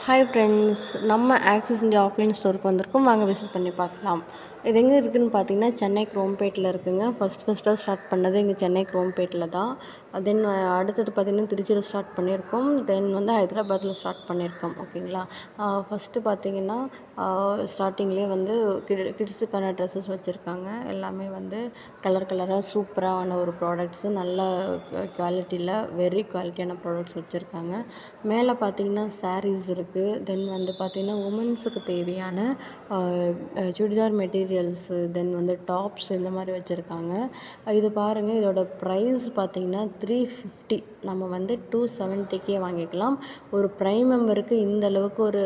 Hi friends, நம்ம axis India offline ஸ்டோருக்கு வந்திருக்கோம். வாங்க விசிட் பண்ணி பார்க்கலாம். இது எங்கே இருக்குதுன்னு பார்த்தீங்கன்னா, சென்னை குரோம்பேட்டில் இருக்குதுங்க. ஃபஸ்ட்டாக ஸ்டார்ட் பண்ணது இங்கே சென்னை குரோம்பேட்டில் தான். தென் அடுத்தது பார்த்திங்கன்னா திருச்சியில் ஸ்டார்ட் பண்ணியிருக்கோம். தென் ஹைதராபாத்தில் ஸ்டார்ட் பண்ணியிருக்கோம். ஓகேங்களா. ஃபஸ்ட்டு பார்த்திங்கன்னா ஸ்டார்டிங்லேயே கிட்ஸுக்கான ட்ரெஸ்ஸஸ் வச்சுருக்காங்க. எல்லாமே கலர் கலராக சூப்பரான ஒரு ப்ராடக்ட்ஸு, நல்ல குவாலிட்டியில் வெரி குவாலிட்டியான ப்ராடக்ட்ஸ் வச்சுருக்காங்க. மேலே பார்த்திங்கன்னா சாரீஸ் இருக்குது. தென் பார்த்திங்கன்னா உமன்ஸுக்கு தேவையான சுடிதார் மெட்டீரியல்ஸு, தென் டாப்ஸ் இந்த மாதிரி வச்சுருக்காங்க. இது பாருங்கள், இதோட ப்ரைஸ் பார்த்திங்கன்னா 350. நம்ம 270க்கே வாங்கிக்கலாம். ஒரு ப்ரைம் மெம்பருக்கு இந்த அளவுக்கு ஒரு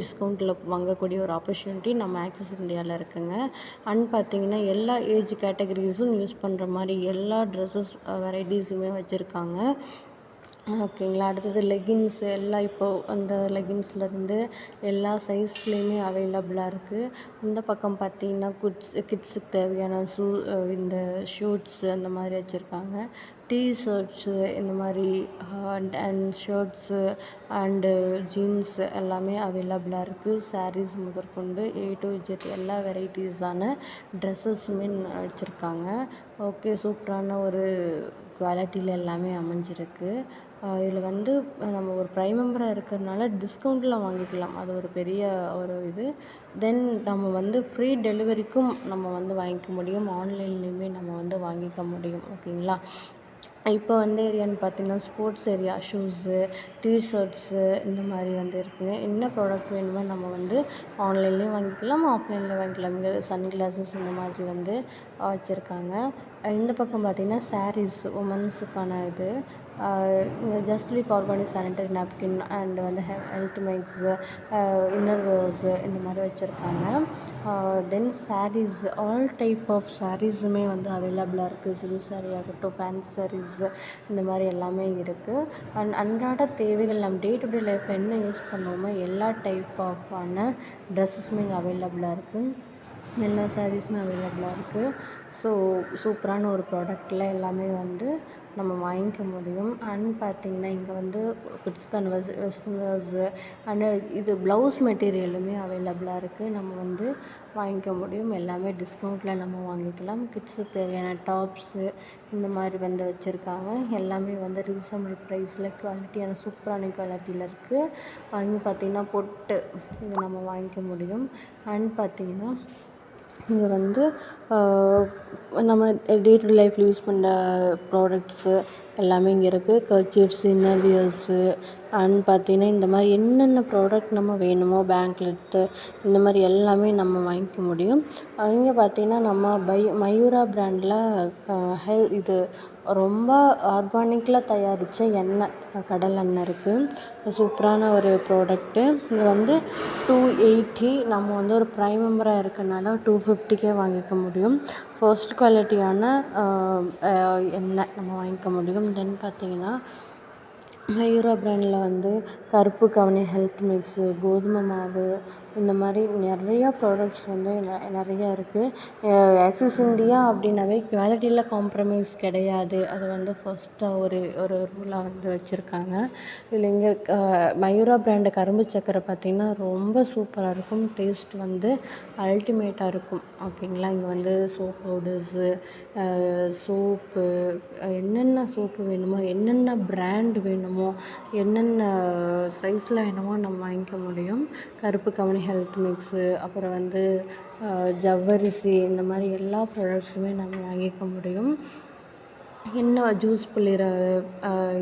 டிஸ்கவுண்ட்டில் வாங்கக்கூடிய ஒரு ஆப்பர்ச்சுனிட்டி நம்ம ஆக்சிஸ் இந்தியாவில் இருக்குங்க. அண்ட் பார்த்திங்கன்னா எல்லா ஏஜ் கேட்டகரிஸும் யூஸ் பண்ணுற மாதிரி எல்லா ட்ரெஸ்ஸஸ் வெரைட்டிஸுமே வச்சுருக்காங்க. ஓகேங்களா. அடுத்தது லெகின்ஸு எல்லாம் இப்போது அந்த லெகின்ஸ்லேருந்து எல்லா சைஸ்லேயுமே அவைலபிளாக இருக்குது. இந்த பக்கம் பார்த்திங்கன்னா கிட்ஸுக்கு தேவையான இந்த ஷூட்ஸு அந்த மாதிரி வச்சுருக்காங்க. ஷர்ட்ஸு இந்த மாதிரி அண்ட் ஷர்ட்ஸு அண்டு ஜீன்ஸு எல்லாமே அவைலபிளாக இருக்குது. சாரீஸ் முதற்கொண்டு A to Z எல்லா வெரைட்டிஸான ட்ரெஸ்ஸஸுமே வச்சுருக்காங்க. ஓகே, சூப்பரான ஒரு குவாலிட்டியில் எல்லாமே அமைஞ்சிருக்கு. இதில் நம்ம ஒரு ப்ரைம் மெம்பராக இருக்கிறதுனால டிஸ்கவுண்ட்டில் வாங்கிக்கலாம். அது ஒரு பெரிய ஒரு இது. தென் நம்ம ஃப்ரீ டெலிவரிக்கும் நம்ம வாங்கிக்க முடியும். ஆன்லைன்லேயுமே நம்ம வாங்கிக்க முடியும். ஓகேங்களா. இப்போ ஏரியான்னு பார்த்திங்கன்னா ஸ்போர்ட்ஸ் ஏரியா, ஷூஸு, ஷர்ட்ஸு இந்த மாதிரி இருக்குங்க. என்ன ப்ராடக்ட் வேணுமோ நம்ம ஆன்லைன்லேயும் வாங்கிக்கலாம், ஆஃப்லைன்லேயும் வாங்கிக்கலாம். இங்கே சன்கிளாஸஸ் இந்த மாதிரி வச்சுருக்காங்க. இந்த பக்கம் பார்த்திங்கன்னா சாரீஸ், உமன்ஸுக்கான இது. இங்கே ஜஸ்ட்லீப் organic sanitary napkin and health மேக்ஸு, இன்னர்வேர்ஸு இந்த மாதிரி வச்சுருக்காங்க. Then saris, all type of சாரீஸுமே அவைலபிளாக இருக்குது. சில்க் சாரீ ஆகட்டும், ஃபேன்சி சாரீஸ், இந்த மாதிரி எல்லாமே இருக்குது. அண்ட் அன்றாட தேவைகள் நம்ம டே டு டே லைஃப்பில் என்ன யூஸ் பண்ணுவோமோ எல்லா டைப் ஆஃபான ட்ரெஸ்ஸஸுமே இங்கே அவைலபிளாக இருக்குது. எல்லா சாரீஸுமே அவைலபிளாக இருக்குது. ஸோ சூப்பரான ஒரு ப்ராடக்டில் எல்லாமே நம்ம வாங்கிக்க முடியும். அண்ட் பார்த்திங்கன்னா இங்கே கிட்ஸ்க்கான வெஸ்டர்ன் வேர்ஸு அண்டு இது ப்ளவுஸ் மெட்டீரியலுமே அவைலபிளாக இருக்குது. நம்ம வாங்கிக்க முடியும். எல்லாமே டிஸ்கவுண்ட்டில் நம்ம வாங்கிக்கலாம். கிட்ஸுக்கு தேவையான டாப்ஸு இந்த மாதிரி வச்சுருக்காங்க. எல்லாமே ரீசனபிள் ப்ரைஸில் குவாலிட்டியான சூப்பரான குவாலிட்டியில் இருக்குது. இங்கே பார்த்திங்கன்னா பொட்டு இது நம்ம வாங்கிக்க முடியும். அண்ட் பார்த்திங்கன்னா இங்கே நம்ம டே டு டே லைஃப்பில் யூஸ் பண்ணுற ப்ராடக்ட்ஸு எல்லாமே இங்கே இருக்குது. கர்ச்சீஃப்ஸ், இன்னர்வியர்ஸு அண்ட் பார்த்திங்கன்னா இந்த மாதிரி என்னென்ன ப்ராடக்ட் நம்ம வேணுமோ, பேங்க்லெட்டு இந்த மாதிரி எல்லாமே நம்ம வாங்கிக்க முடியும். இங்கே பார்த்திங்கன்னா நம்ம மயூரா பிராண்டில் இது ரொம்ப ஆர்கானிக்கில் தயாரித்த எண்ணெய், கடல் எண்ணெய் இருக்குது. சூப்பரான ஒரு ப்ராடக்ட்டு. இது 280. நம்ம ஒரு ப்ரைம் மெம்பராக இருக்கனால 250க்கே வாங்கிக்க முடியும். ஃபர்ஸ்ட் குவாலிட்டியான எண்ணெய் நம்ம வாங்கிக்க முடியும். தென் பார்த்திங்கன்னா மயூரா பிராண்டில் கருப்பு கவுனி, ஹெல்த் மிக்ஸு, கோதுமை மாவு இந்த மாதிரி நிறையா ப்ராடக்ட்ஸ் நிறையா இருக்குது. ஆக்சிஸ் இந்தியா அப்படின்னாவே குவாலிட்டியில் காம்ப்ரமைஸ் கிடையாது. அது ஃபர்ஸ்ட்டாக ஒரு ரூலாக வச்சுருக்காங்க. இதில் இங்கே மயூரா பிராண்டு கரும்பு சக்கரை பார்த்திங்கன்னா ரொம்ப சூப்பராக இருக்கும். டேஸ்ட் அல்டிமேட்டாக இருக்கும். ஓகேங்களா. இங்கே சோப் பவுடர்ஸு, சோப்பு, என்னென்ன சோப்பு வேணுமோ, என்னென்ன பிராண்ட் வேணுமோ, என்னென்ன சைஸில் வேணுமோ நம்ம வாங்கிக்க முடியும். கருப்பு கவுனி, ஹெல்த் மிக்ஸு, அப்புறம் ஜவ்வரிசி இந்த மாதிரி எல்லா ப்ராடக்ட்ஸுமே நம்ம வாங்கிக்க முடியும். என்ன ஜூஸ் புளிகிற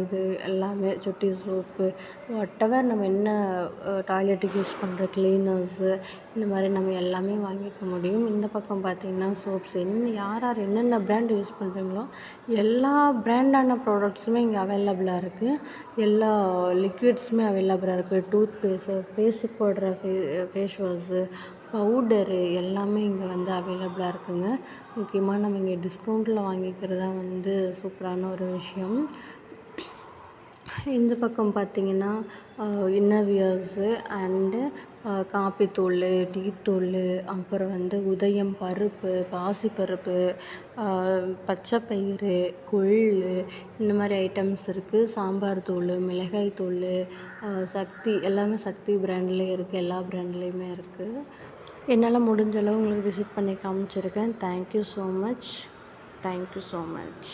இது எல்லாமே, சொட்டி சோப்பு, வாட்டெவர் நம்ம என்ன டாய்லெட்டுக்கு யூஸ் பண்ணுற கிளீனர்ஸு இந்த மாதிரி நம்ம எல்லாமே வாங்கிக்க முடியும். இந்த பக்கம் பார்த்திங்கன்னா சோப்ஸ், யார் என்னென்ன பிராண்ட் யூஸ் பண்ணுறீங்களோ எல்லா பிராண்டான ப்ராடக்ட்ஸுமே இங்கே அவைலபிளாக இருக்குது. எல்லா லிக்விட்ஸுமே அவைலபிளாக இருக்குது. டூத் பேஸ்ட்டு, ஃபேஸுக்கு போடுற ஃபேஸ் வாஷு, பவுடரு எல்லாமே இங்கே அவைலபிளாக இருக்குதுங்க. முக்கியமாக நம்ம இங்கே டிஸ்கவுண்ட்டில் வாங்கிக்கிறது தான் சூப்பரான ஒரு விஷயம். இந்த பக்கம் பார்த்தீங்கன்னா இன்னர்வியர்ஸு அண்டு காப்பித்தூள், டீத்தூள், அப்புறம் வந்து உதயம் பருப்பு, பாசிப்பருப்பு, பச்சைப்பயிறு, கொள்ளு இந்த மாதிரி ஐட்டம்ஸ் இருக்குது. சாம்பார் தூள், மிளகாய் தூள், சக்தி எல்லாமே சக்தி பிராண்ட்லேயே இருக்குது. எல்லா பிராண்ட்லேயுமே இருக்குது. என்னால் முடிஞ்ச அளவு உங்களுக்கு விசிட் பண்ணி காமிச்சிருக்கேன். Thank you so much. Thank you so much.